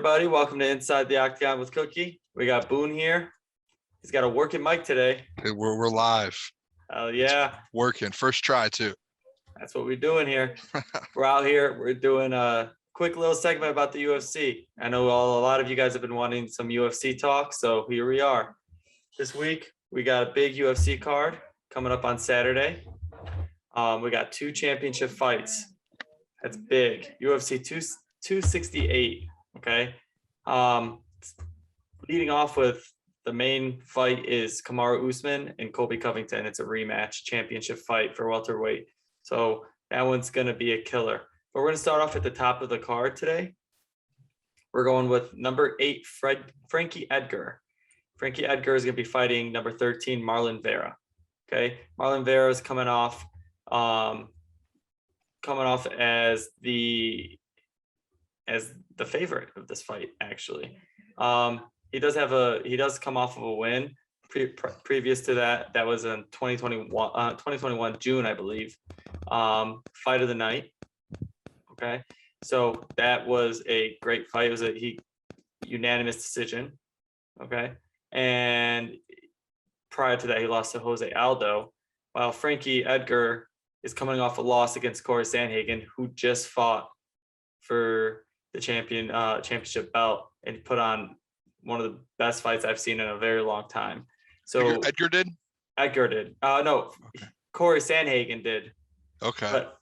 everybody. Welcome to Inside the Octagon with Cookie. We got Boon here. He's got a working mic today. Hey, we're live. Oh, yeah. Working. First try, too. That's what we're doing here. We're out here. We're doing a quick little segment about the UFC. I know a lot of you guys have been wanting some UFC talk, so here we are. This week, we got a big UFC card coming up on Saturday. We got 2 championship fights. That's big. UFC 268. Okay. Leading off with the main fight is Usman and Covington. It's a rematch championship fight for welterweight. So that one's going to be a killer. But we're going to start off at the top of the card today. We're going with number 8, Frankie Edgar. Frankie Edgar is going to be fighting number 13, Marlon Vera. Okay. Marlon Vera is coming off as the favorite of this fight, actually. He does come off of a win previous to that. That was in 2021 June, I believe. Fight of the night. Okay. So that was a great fight. It was a unanimous decision. Okay. And prior to that, he lost to Jose Aldo, while Frankie Edgar is coming off a loss against Corey Sandhagen, who just fought for the championship belt and put on one of the best fights I've seen in a very long time. So Edgar did? Edgar did. No, okay. Corey Sandhagen did. Okay. But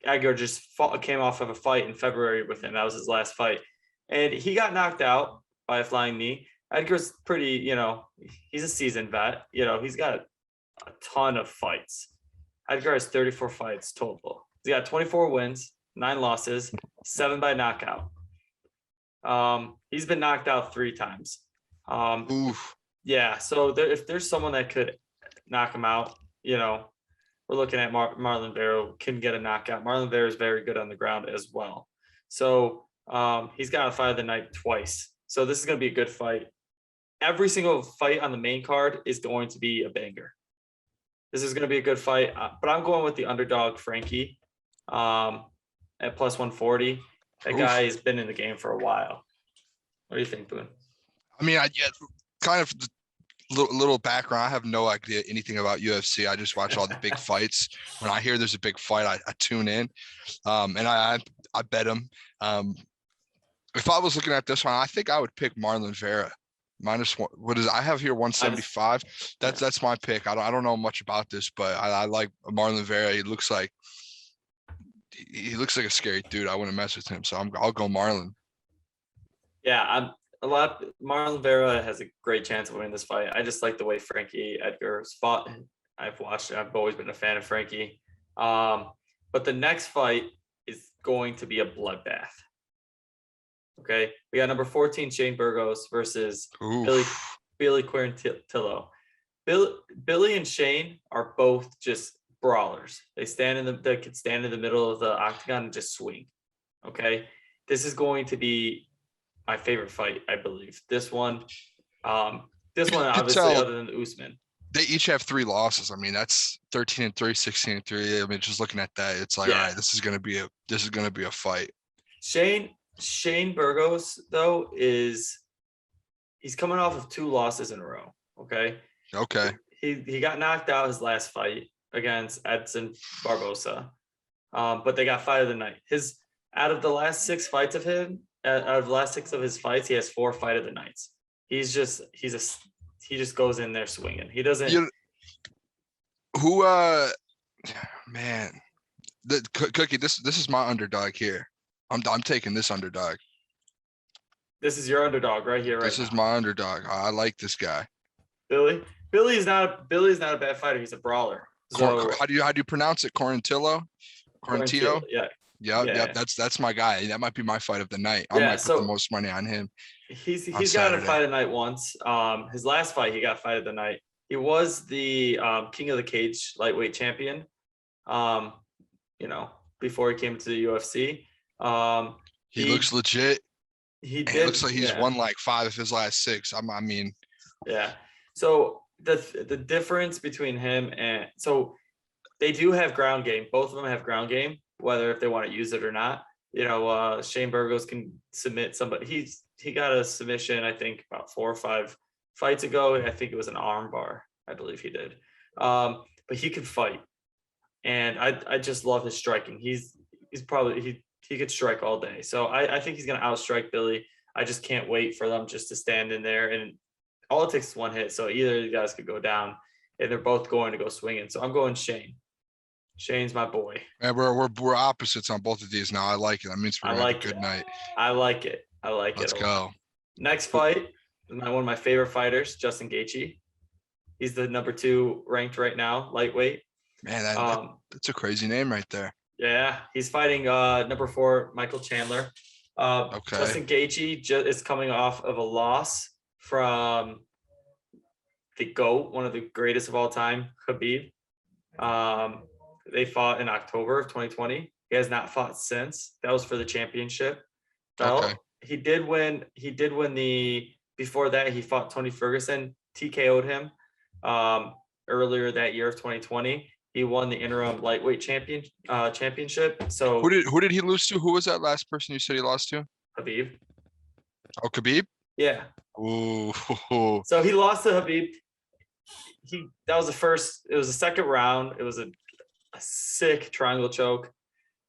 Edgar just came off of a fight in February with him. That was his last fight. And he got knocked out by a flying knee. Edgar's pretty, he's a seasoned vet. He's got a ton of fights. Edgar has 34 fights total. He's got 24 wins, 9 losses, 7 by knockout. He's been knocked out 3 times. Oof. Yeah, so if there's someone that could knock him out, we're looking at Marlon Vera can get a knockout. Marlon Vera is very good on the ground as well. So he's got a fight of the night twice. So this is going to be a good fight. Every single fight on the main card is going to be a banger. This is going to be a good fight, but I'm going with the underdog Frankie at plus 140. That guy has been in the game for a while. What do you think, Boon? I mean, kind of little background. I have no idea anything about UFC. I just watch all the big fights. When I hear there's a big fight, I tune in, and I bet him. If I was looking at this one, I think I would pick Marlon Vera. -1. What is it? I have here 175. That's my pick. I don't know much about this, but I like Marlon Vera. He looks like a scary dude. I wouldn't mess with him, so I'll go Marlon. Yeah, Marlon Vera has a great chance of winning this fight. I just like the way Frankie Edgar's fought. I've watched it. I've always been a fan of Frankie. But the next fight is going to be a bloodbath. Okay, we got number 14 Shane Burgos versus Billy Quarantino. Billy and Shane are both just brawlers. They could stand in the middle of the octagon and just swing. Okay, this is going to be my favorite fight, I believe. This one obviously, other than Usman. They each have 3 losses. I mean, that's 13-3, 16-3. I mean, just looking at that, it's like, all right, this is gonna be a fight. Shane Burgos, though, he's coming off of 2 losses in a row. Okay. He got knocked out his last fight against Edson Barbosa, but they got fight of the night. Out of the last 6 fights of him, out of the last 6 of his fights, he has 4 fight of the nights. He just goes in there swinging. He doesn't. Man, the Cookie. This is my underdog here. I'm taking this underdog. This is your underdog right here, right? This is my underdog. I like this guy. Billy is not a bad fighter. He's a brawler. So, how do you pronounce it? Quarantino? Yeah. That's my guy. That might be my fight of the night. I might put the most money on him. He's got a fight of the night once. His last fight, he got fight of the night. He was the King of the Cage lightweight champion. Before he came to the UFC. He looks legit. He did. It looks like he's won like 5 of his last 6. I mean. Yeah. So the difference between him and they do have ground game. Both of them have ground game, whether if they want to use it or not. Shane Burgos can submit somebody. got a submission, I think about 4 or 5 fights ago. I think it was an arm bar. I believe he did. But he can fight. And I just love his striking. He's probably he could strike all day. So I think he's gonna outstrike Billy. I just can't wait for them just to stand in there, and all it takes is one hit. So either of you guys could go down, and they're both going to go swinging. So I'm going Shane. Shane's my boy. And we're opposites on both of these now. I like it. That means we're gonna have a good night. I like it. Let's go. Next fight is one of my favorite fighters, Justin Gaethje. He's the number 2 ranked right now, lightweight. Man, that's a crazy name right there. Yeah, he's fighting number 4, Michael Chandler. Okay. Justin Gaethje is coming off of a loss from the GOAT, one of the greatest of all time, Khabib. They fought in October of 2020. He has not fought since. That was for the championship belt. Okay. He did win before that he fought Tony Ferguson, TKO'd him earlier that year of 2020. He won the interim lightweight championship. So who did he lose to? Who was that last person you said he lost to? Khabib. Oh, Khabib? Yeah. Ooh. So he lost to Khabib. That was it was the second round. It was a sick triangle choke.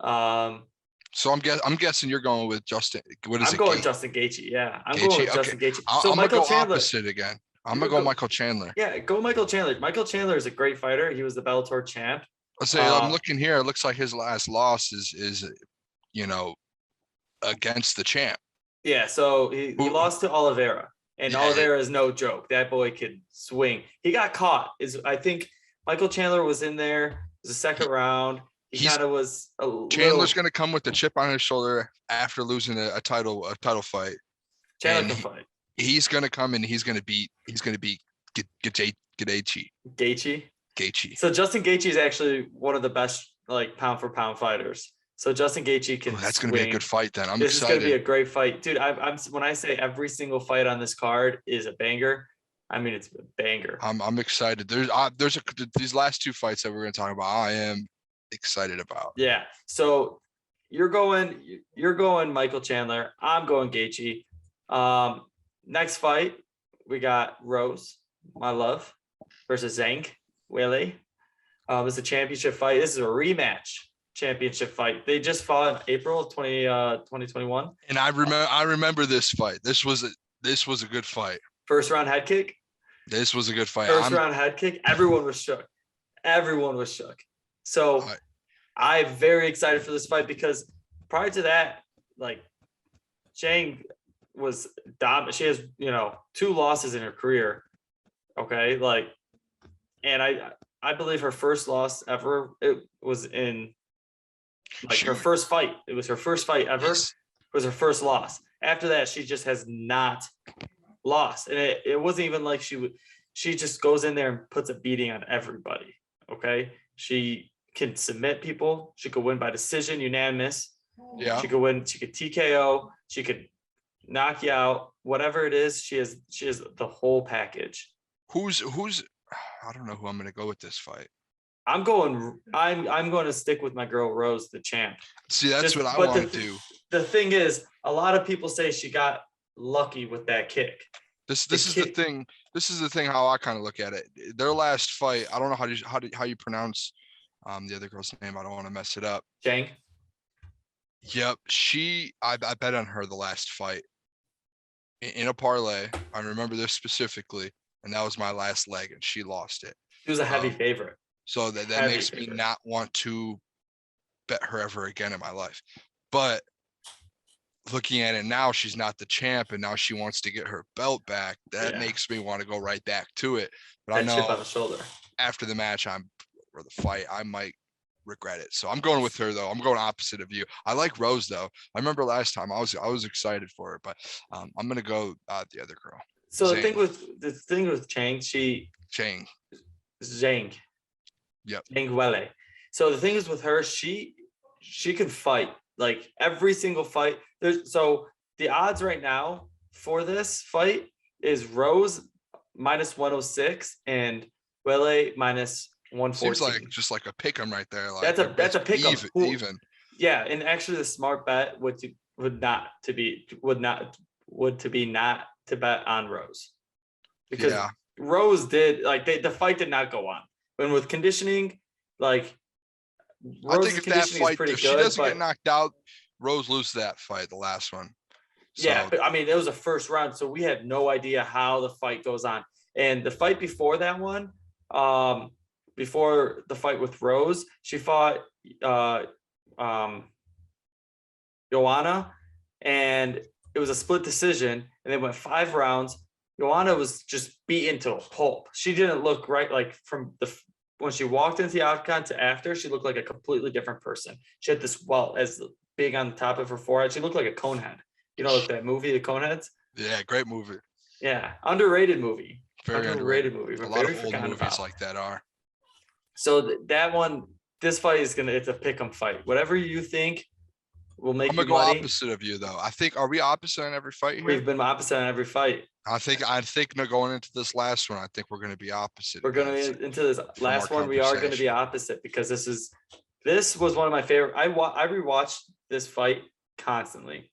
So I'm guessing you're going with Justin. I'm going Justin Gaethje. Yeah, I'm going with Justin Gaethje. So I'm Michael Chandler. Opposite again. I'm gonna go Michael Chandler. Yeah, go Michael Chandler. Michael Chandler is a great fighter. He was the Bellator champ. Let's say I'm looking here. It looks like his last loss is against the champ. Yeah, so he lost to Oliveira, and Oliveira is no joke. That boy could swing. He got caught. I think Michael Chandler was in there. It was the second round. He kind of was Chandler's going to come with the chip on his shoulder after losing a title fight. Chandler can fight. He's going to come and he's going to beat Gaethje. Gaethje. So Justin Gaethje is actually one of the best pound for pound fighters. So Justin Gaethje can. That's going to be a good fight then. I'm excited. This is going to be a great fight, dude. I'm when I say every single fight on this card is a banger, I mean it's a banger. I'm excited. There's these last 2 fights that we're going to talk about. I am excited about. Yeah. So you're going Michael Chandler. I'm going Gaethje. Next fight we got Rose, my love, versus Zhang Weili. This is a championship fight. This is a rematch championship fight. They just fought in April of 2021. And I remember this fight. This was a good fight. First round head kick. This was a good fight. First round head kick. Everyone was shook. So I'm very excited for this fight because prior to that, Zhang was dominant. She has, 2 losses in her career. Okay. And I believe her first loss ever, it was in her first fight. It was her first fight ever. Yes. It was her first loss. After that, she just has not lost. And it wasn't even like she just goes in there and puts a beating on everybody. Okay. She can submit people. She could win by decision, unanimous. Yeah. She could win. She could TKO. She could knock you out. Whatever it is, she has the whole package. Who's I don't know who I'm going to go with this fight. I'm going to stick with my girl Rose, the champ. See, that's what I want to do. The thing is, a lot of people say she got lucky with that kick. This is the thing. This is the thing how I kind of look at it. Their last fight, I don't know how you pronounce the other girl's name. I don't want to mess it up. Zhang. Yep, I bet on her the last fight in a parlay. I remember this specifically, and that was my last leg, and she lost it. She was a heavy favorite. So that makes me not want to bet her ever again in my life. But looking at it now, she's not the champ, and now she wants to get her belt back. That makes me want to go right back to it. But I know chip on the shoulder. After the match, or the fight, I might regret it. So I'm going with her though. I'm going opposite of you. I like Rose though. I remember last time I was excited for her, but I'm gonna go the other girl. So Zhang. the thing with Zhang. Yep. Zhang Weili. So the thing is with her, she can fight every single fight. So the odds right now for this fight is Rose -106 and Weili -114. Seems like just like a pick'em right there. That's a pick'em. Even. Yeah, and actually the smart bet would not would to be not to bet on Rose, because Yeah. Rose did the fight did not go on. When with conditioning, like I Rose's think if that conditioning is fight, pretty if she good, doesn't but get knocked out, Rose loses that fight, the last one. yeah, So but I mean, it was a first round, so we had no idea how the fight goes on. And the fight before that one, before the fight with Rose, she fought Joanna, and it was a split decision, and they went 5 rounds. Joanna was just beaten to a pulp. She didn't look right, like from the when she walked into the Octagon to after, she looked like a completely different person. She had this welt as big on the top of her forehead. She looked like a conehead. You know, like that movie, The Coneheads? yeah, great movie. Yeah, underrated movie. Very Underrated underrated. movie, A but lot very of old forgotten movies about. like that are. So that one, this fight is it's a pick 'em fight. Whatever you think will make I'm you gonna go money. opposite of you though. I think, are we opposite on every fight here? We've been opposite on every fight. I think going into this last one, I think we're gonna be opposite. We're going again. to into this from last our one. We are going to be conversation. opposite because this was one of my favorite. I rewatched this fight constantly.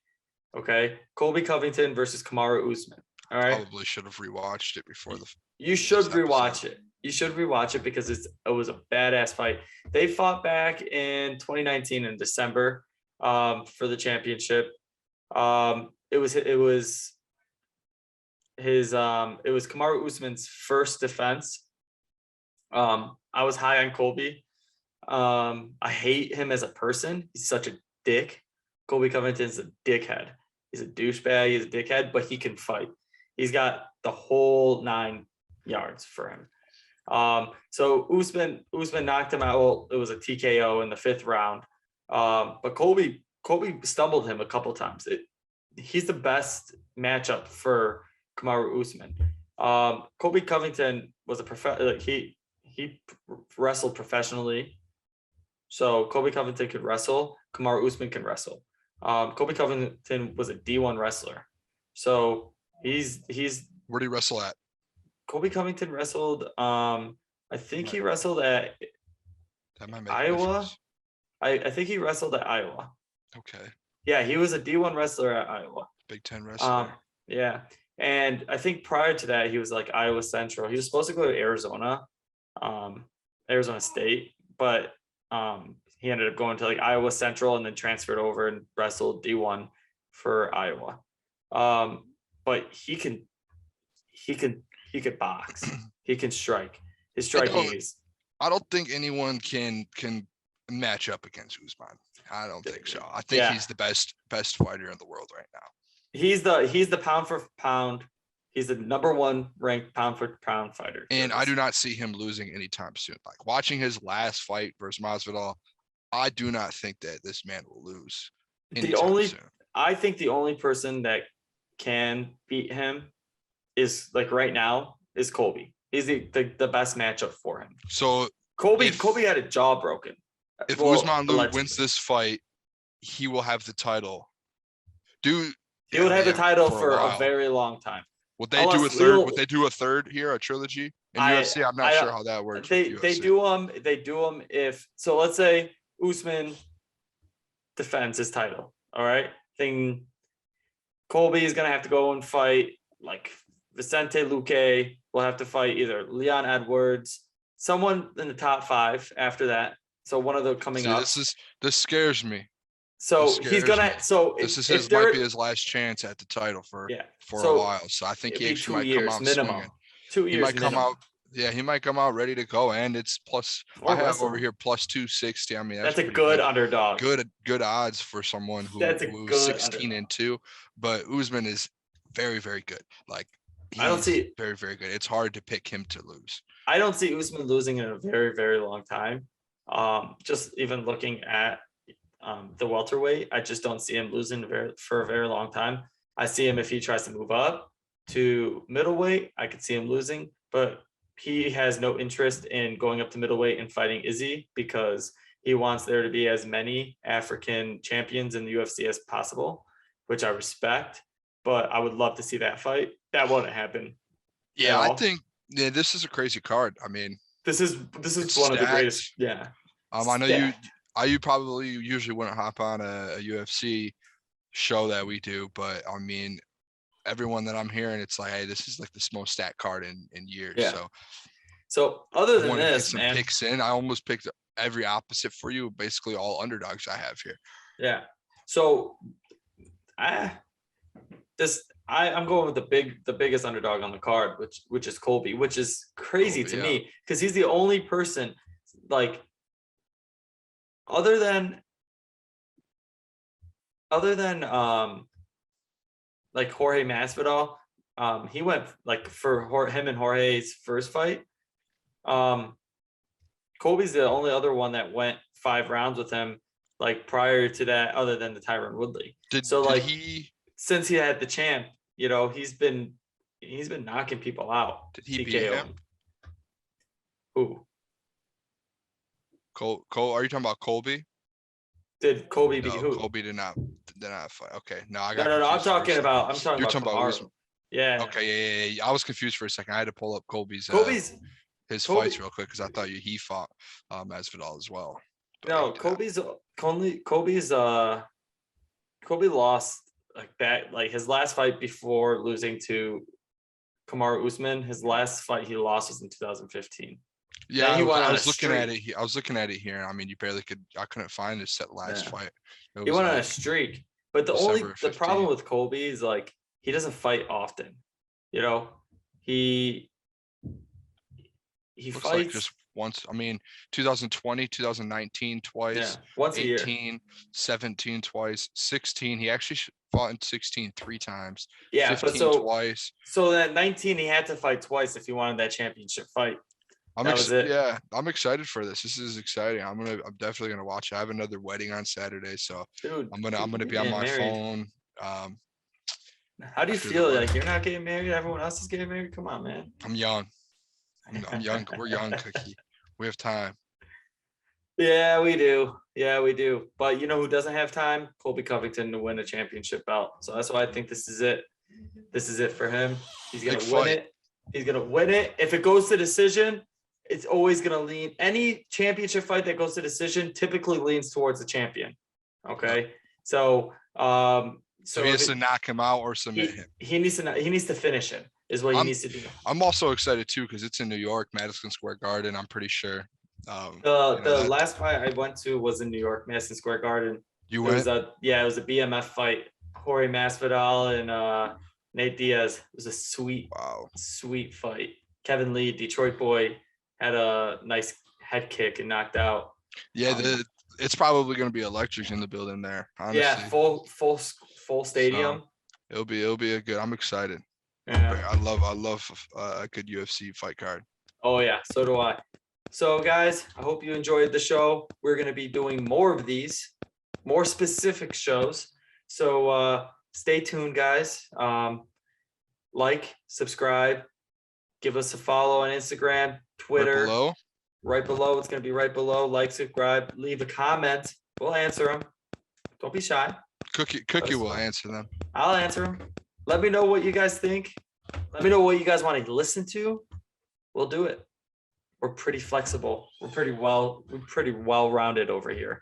Okay, Colby Covington versus Kamaru Usman. All right, Probably should have rewatched it before the. you should this rewatch episode. it. You should rewatch it because it was a badass fight. They fought back in 2019 in December for the championship. It was Kamaru Usman's first defense. I was high on Colby. I hate him as a person. He's such a dick. Colby Covington's a dickhead. He's a douchebag. He's a dickhead, but he can fight. He's got the whole 9 yards for him. So Usman knocked him out. Well, it was a TKO in the 5th round. But Colby stumbled him a couple times. He's the best matchup for Kamaru Usman. Colby Covington was he wrestled professionally. So Colby Covington could wrestle. Kamaru Usman can wrestle. Colby Covington was a D1 wrestler. So he's Where do you wrestle at? Colby Covington wrestled. I think he wrestled at That might make Iowa. I think he wrestled at Iowa. Okay. Yeah, he was a D1 wrestler at Iowa. Big 10 wrestler. Yeah. And I think prior to that, he was like Iowa Central. He was supposed to go to Arizona, Arizona State, but he ended up going to like Iowa Central and then transferred over and wrestled D1 for Iowa. But he could box. He can strike. His striking is. I don't think anyone can match up against Usman. I don't think so. I think he's the best fighter in the world right now. He's the pound for pound. He's the number 1 ranked pound for pound fighter. And I do not see him losing anytime soon. Like watching his last fight versus Masvidal, I do not think that this man will lose anytime soon. I think the only person that can beat him is like right now is Colby. He's the best matchup for him. So Colby had a jaw broken. If Usman wins this fight, he will have the title. He would have the title for a very long time. Would they do a third? Would they do a third here, a trilogy in UFC? I'm not sure how that works. They do them if so. Let's say Usman defends his title. All right, then Colby is gonna have to go and fight like Vicente Luque. Will have to fight either Leon Edwards, someone in the top 5 after that. So one of the coming up. This scares me. So he's gonna. So this might be his last chance at the title for a while. So I think he actually might come out minimum. 2 years. He might come out. Yeah, he might come out ready to go, and it's plus. I have over here plus 260. I mean, that's a good underdog. Good odds for someone who's 16-2. But Usman is very, very good. Like I don't see very, very good. It's hard to pick him to lose. I don't see Usman losing in a very, very long time. Just even looking at the welterweight, I just don't see him losing for a very long time. I see him if he tries to move up to middleweight. I could see him losing, but he has no interest in going up to middleweight and fighting Izzy because he wants there to be as many African champions in the UFC as possible, which I respect. But I would love to see that fight. That wouldn't happen. Yeah, I think this is a crazy card. I mean, this is one of the greatest. Yeah. I know you probably usually wouldn't hop on a UFC show that we do, but I mean, everyone that I'm hearing, it's like, hey, this is like the most stat card in years. Yeah. So So other I than want to get this, some man, picks in. I almost picked every opposite for you. Basically, all underdogs I have here. yeah. So I'm going with the biggest underdog on the card, which is Colby, which is crazy Colby, to yeah. me because he's the only person like other than like Jorge Masvidal, he went like for him and Jorge's first fight. Colby's the only other one that went 5 rounds with him like prior to that, other than the Tyron Woodley. Did he since he had the champ, he's been knocking people out. Did he beat him? Who? Cole, are you talking about Colby? Did Colby beat who? Colby did not fight. Okay, no, I No. got. I'm talking about You're talking about Kamaru. Usman. Yeah. Okay, yeah. I was confused for a second. I had to pull up Colby's fights real quick because I thought he fought Masvidal as well. But no, Colby lost like back, like his last fight before losing to Kamaru Usman. His last fight he lost was in 2015. Yeah, I was looking at it. I was looking at it here. I mean, I couldn't find his last fight. He went on a streak, but the problem with Colby is like he doesn't fight often. He looks fights like just once. I mean, 2020, 2019 twice, once 18, a year. 17 twice, 16. He actually fought in 16 3 times. Yeah, 15 twice. So that 19 he had to fight twice if he wanted that championship fight. I'm excited for this. This is exciting. I'm definitely gonna watch it. I have another wedding on Saturday, so dude, I'm gonna be on my phone. How do you feel? Like you're not getting married, everyone else is getting married? Come on, man. I'm young. I'm young. We're young, Cookie. We have time. Yeah, we do. But you know who doesn't have time? Colby Covington to win a championship belt. So that's why I think this is it. This is it for him. He's gonna win it. He's gonna win it. If it goes to decision, it's always going to lean. Any championship fight that goes to decision typically leans towards the champion. Okay. So he has to knock him out or submit him. He needs to finish him is what he needs to do. I'm also excited too, because it's in New York, Madison Square Garden. I'm pretty sure. The last fight I went to was in New York, Madison Square Garden. You went? It was a BMF fight. Jorge Masvidal and Nate Diaz. It was a sweet fight. Kevin Lee, Detroit boy, had a nice head kick and knocked out. Yeah, it's probably going to be electric in the building there. Honestly. Yeah, full stadium. So it'll be a good. I'm excited. Yeah. I love a good UFC fight card. Oh yeah, so do I. So guys, I hope you enjoyed the show. We're going to be doing more of these, more specific shows. So stay tuned, guys. Like, subscribe, give us a follow on Instagram, Twitter. Right below. It's going to be right below. Like, subscribe, leave a comment. We'll answer them. Don't be shy. Cookie will answer them. I'll answer them. Let me know what you guys think. Let me know what you guys want to listen to. We'll do it. We're pretty flexible. We're pretty well-rounded over here.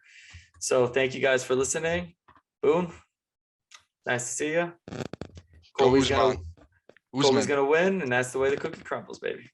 So thank you guys for listening. Boon, nice to see you. Colby's gonna win, and that's the way the cookie crumbles, baby.